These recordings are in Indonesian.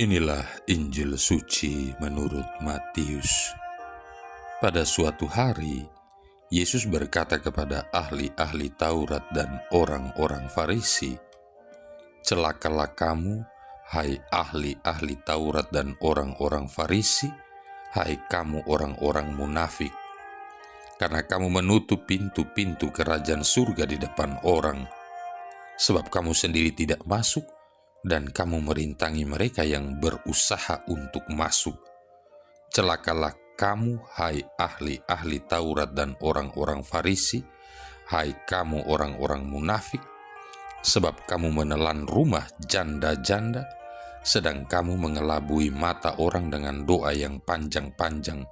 Inilah Injil suci menurut Matius. Pada suatu hari, Yesus berkata kepada ahli-ahli Taurat dan orang-orang Farisi, "Celakalah kamu, hai ahli-ahli Taurat dan orang-orang Farisi, hai kamu orang-orang munafik, karena kamu menutup pintu-pintu kerajaan surga di depan orang, sebab kamu sendiri tidak masuk, dan kamu merintangi mereka yang berusaha untuk masuk. Celakalah kamu, hai ahli-ahli Taurat dan orang-orang Farisi, hai kamu orang-orang munafik, sebab kamu menelan rumah janda-janda, sedang kamu mengelabui mata orang dengan doa yang panjang-panjang.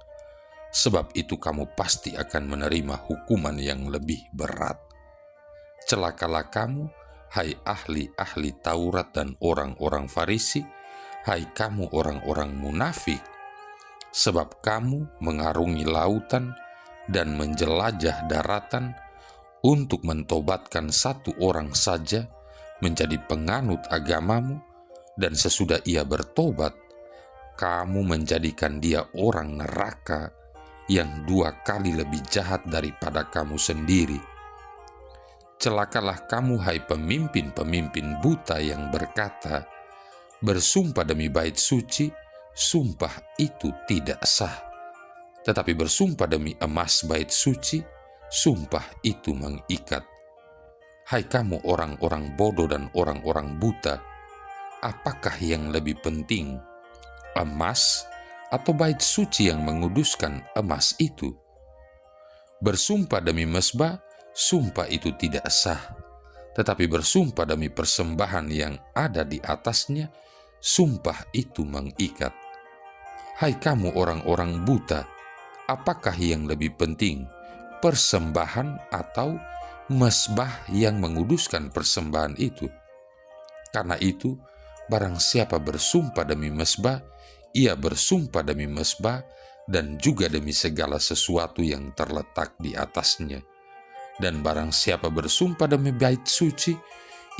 Sebab itu kamu pasti akan menerima hukuman yang lebih berat. Celakalah kamu, hai ahli-ahli Taurat dan orang-orang Farisi, hai kamu orang-orang munafik, sebab kamu mengarungi lautan dan menjelajah daratan untuk mentobatkan satu orang saja menjadi penganut agamamu, dan sesudah ia bertobat, kamu menjadikan dia orang neraka yang 2 kali lebih jahat daripada kamu sendiri. Celakalah kamu, hai pemimpin-pemimpin buta yang berkata, bersumpah demi bait suci, sumpah itu tidak sah. Tetapi bersumpah demi emas bait suci, sumpah itu mengikat. Hai kamu orang-orang bodoh dan orang-orang buta, apakah yang lebih penting, emas atau bait suci yang menguduskan emas itu? Bersumpah demi mezbah, sumpah itu tidak sah, tetapi bersumpah demi persembahan yang ada di atasnya, sumpah itu mengikat. Hai kamu orang-orang buta, apakah yang lebih penting, persembahan atau mezbah yang menguduskan persembahan itu? Karena itu, barang siapa bersumpah demi mezbah, ia bersumpah demi mezbah dan juga demi segala sesuatu yang terletak di atasnya. Dan barang siapa bersumpah demi bait suci,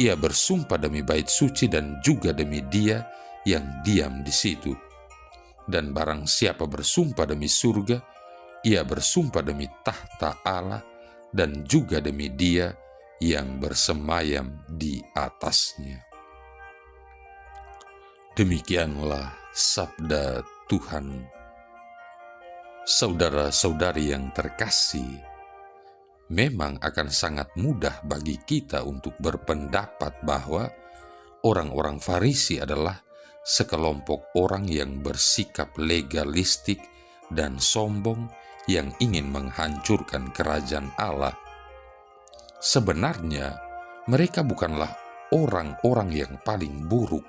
ia bersumpah demi bait suci dan juga demi dia yang diam di situ. Dan barang siapa bersumpah demi surga, ia bersumpah demi tahta Allah dan juga demi dia yang bersemayam di atasnya." Demikianlah sabda Tuhan. Saudara-saudari yang terkasih, memang akan sangat mudah bagi kita untuk berpendapat bahwa orang-orang Farisi adalah sekelompok orang yang bersikap legalistik dan sombong yang ingin menghancurkan kerajaan Allah. Sebenarnya, mereka bukanlah orang-orang yang paling buruk.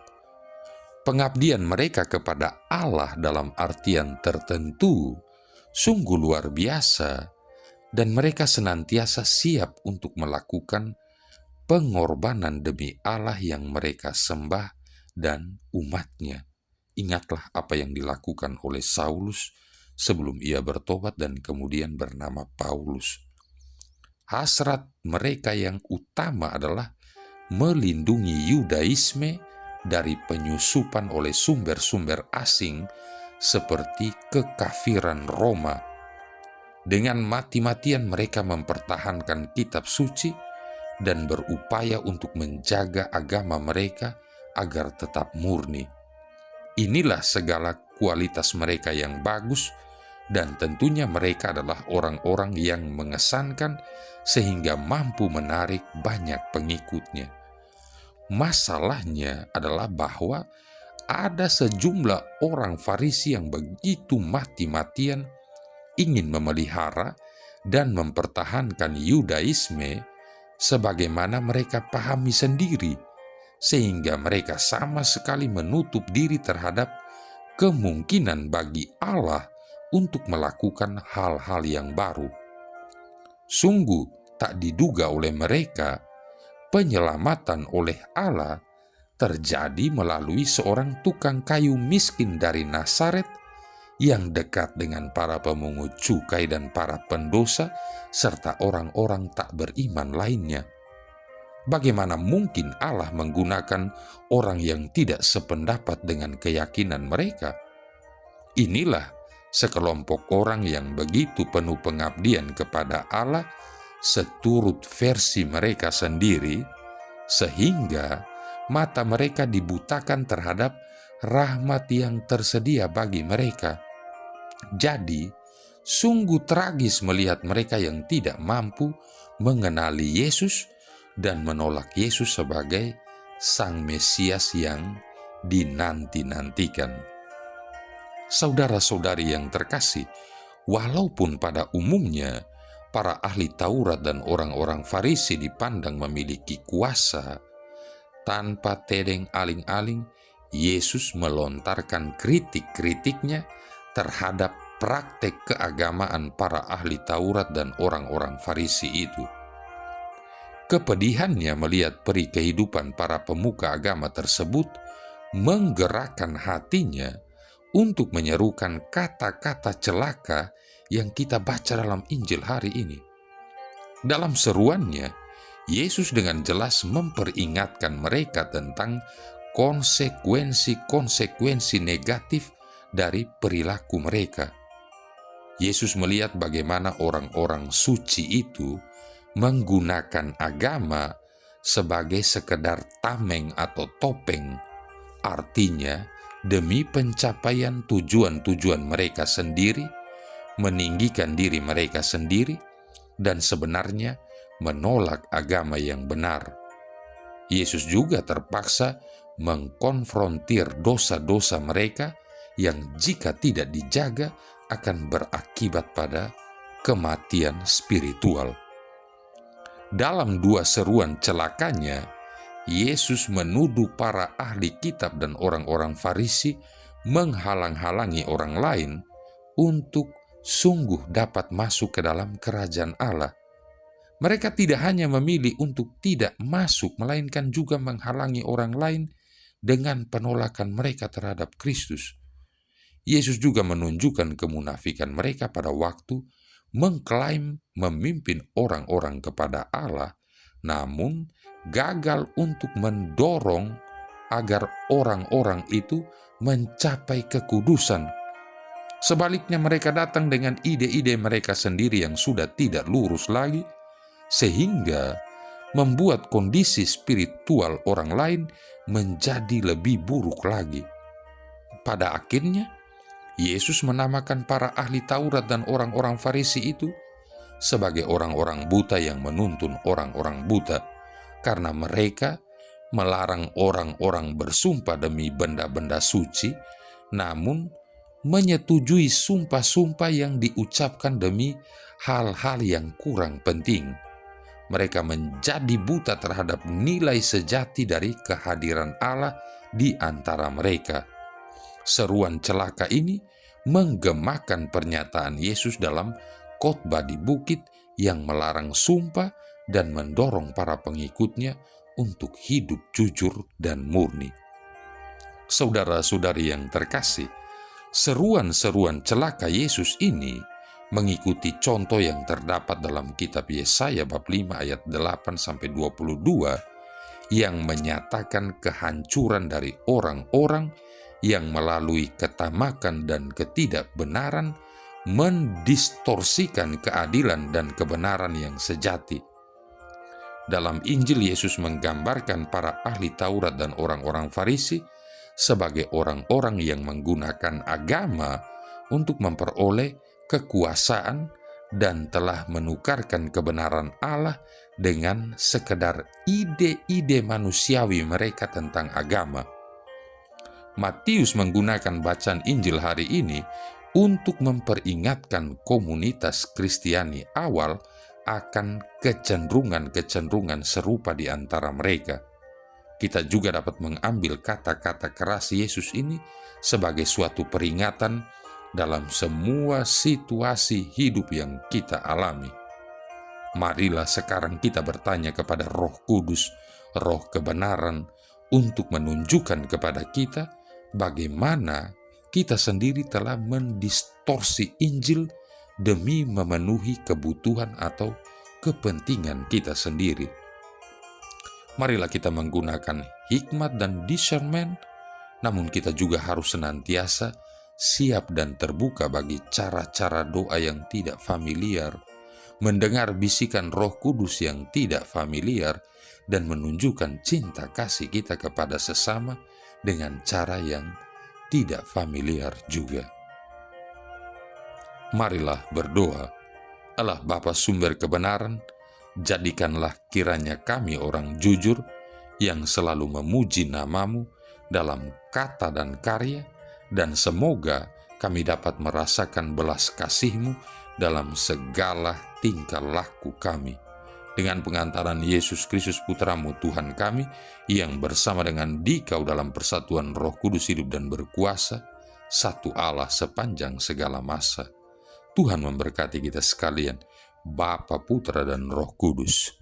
Pengabdian mereka kepada Allah dalam artian tertentu sungguh luar biasa, dan mereka senantiasa siap untuk melakukan pengorbanan demi Allah yang mereka sembah dan umatnya. Ingatlah apa yang dilakukan oleh Saulus sebelum ia bertobat dan kemudian bernama Paulus. Hasrat mereka yang utama adalah melindungi Yudaisme dari penyusupan oleh sumber-sumber asing seperti kekafiran Roma. Dengan mati-matian mereka mempertahankan kitab suci dan berupaya untuk menjaga agama mereka agar tetap murni. Inilah segala kualitas mereka yang bagus, dan tentunya mereka adalah orang-orang yang mengesankan sehingga mampu menarik banyak pengikutnya. Masalahnya adalah bahwa ada sejumlah orang Farisi yang begitu mati-matian ingin memelihara dan mempertahankan Yudaisme sebagaimana mereka pahami sendiri, sehingga mereka sama sekali menutup diri terhadap kemungkinan bagi Allah untuk melakukan hal-hal yang baru. Sungguh tak diduga oleh mereka, penyelamatan oleh Allah terjadi melalui seorang tukang kayu miskin dari Nazaret yang dekat dengan para pemungut cukai dan para pendosa serta orang-orang tak beriman lainnya. Bagaimana mungkin Allah menggunakan orang yang tidak sependapat dengan keyakinan mereka? Inilah sekelompok orang yang begitu penuh pengabdian kepada Allah seturut versi mereka sendiri, sehingga mata mereka dibutakan terhadap rahmat yang tersedia bagi mereka. Jadi, sungguh tragis melihat mereka yang tidak mampu mengenali Yesus dan menolak Yesus sebagai Sang Mesias yang dinanti-nantikan. Saudara-saudari yang terkasih, walaupun pada umumnya para ahli Taurat dan orang-orang Farisi dipandang memiliki kuasa, tanpa tedeng aling-aling, Yesus melontarkan kritik-kritiknya terhadap praktek keagamaan para ahli Taurat dan orang-orang Farisi itu. Kepedihannya melihat peri kehidupan para pemuka agama tersebut menggerakkan hatinya untuk menyerukan kata-kata celaka yang kita baca dalam Injil hari ini. Dalam seruannya, Yesus dengan jelas memperingatkan mereka tentang konsekuensi-konsekuensi negatif dari perilaku mereka. Yesus melihat bagaimana orang-orang suci itu menggunakan agama sebagai sekedar tameng atau topeng, artinya demi pencapaian tujuan-tujuan mereka sendiri, meninggikan diri mereka sendiri, dan sebenarnya menolak agama yang benar. Yesus juga terpaksa mengkonfrontir dosa-dosa mereka yang jika tidak dijaga akan berakibat pada kematian spiritual. Dalam dua seruan celakanya, Yesus menuduh para ahli kitab dan orang-orang Farisi menghalang-halangi orang lain untuk sungguh dapat masuk ke dalam kerajaan Allah. Mereka tidak hanya memilih untuk tidak masuk, melainkan juga menghalangi orang lain dengan penolakan mereka terhadap Kristus. Yesus juga menunjukkan kemunafikan mereka pada waktu mengklaim memimpin orang-orang kepada Allah, namun gagal untuk mendorong agar orang-orang itu mencapai kekudusan. Sebaliknya mereka datang dengan ide-ide mereka sendiri yang sudah tidak lurus lagi, sehingga membuat kondisi spiritual orang lain menjadi lebih buruk lagi. Pada akhirnya, Yesus menamakan para ahli Taurat dan orang-orang Farisi itu sebagai orang-orang buta yang menuntun orang-orang buta, karena mereka melarang orang-orang bersumpah demi benda-benda suci, namun menyetujui sumpah-sumpah yang diucapkan demi hal-hal yang kurang penting. Mereka menjadi buta terhadap nilai sejati dari kehadiran Allah di antara mereka. Seruan celaka ini menggemakan pernyataan Yesus dalam khotbah di bukit yang melarang sumpah dan mendorong para pengikutnya untuk hidup jujur dan murni. Saudara-saudari yang terkasih, seruan-seruan celaka Yesus ini mengikuti contoh yang terdapat dalam kitab Yesaya bab 5 ayat 8-22 yang menyatakan kehancuran dari orang-orang yang melalui ketamakan dan ketidakbenaran mendistorsikan keadilan dan kebenaran yang sejati. Dalam Injil, Yesus menggambarkan para ahli Taurat dan orang-orang Farisi sebagai orang-orang yang menggunakan agama untuk memperoleh kekuasaan dan telah menukarkan kebenaran Allah dengan sekedar ide-ide manusiawi mereka tentang agama. Matius menggunakan bacaan Injil hari ini untuk memperingatkan komunitas Kristiani awal akan kecenderungan-kecenderungan serupa di antara mereka. Kita juga dapat mengambil kata-kata keras Yesus ini sebagai suatu peringatan dalam semua situasi hidup yang kita alami. Marilah sekarang kita bertanya kepada Roh Kudus, Roh kebenaran, untuk menunjukkan kepada kita bagaimana kita sendiri telah mendistorsi Injil demi memenuhi kebutuhan atau kepentingan kita sendiri. Marilah kita menggunakan hikmat dan discernment, namun kita juga harus senantiasa siap dan terbuka bagi cara-cara doa yang tidak familiar, mendengar bisikan Roh Kudus yang tidak familiar, dan menunjukkan cinta kasih kita kepada sesama dengan cara yang tidak familiar juga. Marilah berdoa. Allah Bapa sumber kebenaran, jadikanlah kiranya kami orang jujur yang selalu memuji nama-Mu dalam kata dan karya, dan semoga kami dapat merasakan belas kasih-Mu dalam segala tingkah laku kami. Dengan pengantaran Yesus Kristus Putra-Mu Tuhan kami, yang bersama dengan Dikau dalam persatuan Roh Kudus hidup dan berkuasa, satu Allah sepanjang segala masa. Tuhan memberkati kita sekalian, Bapa, Putra, dan Roh Kudus.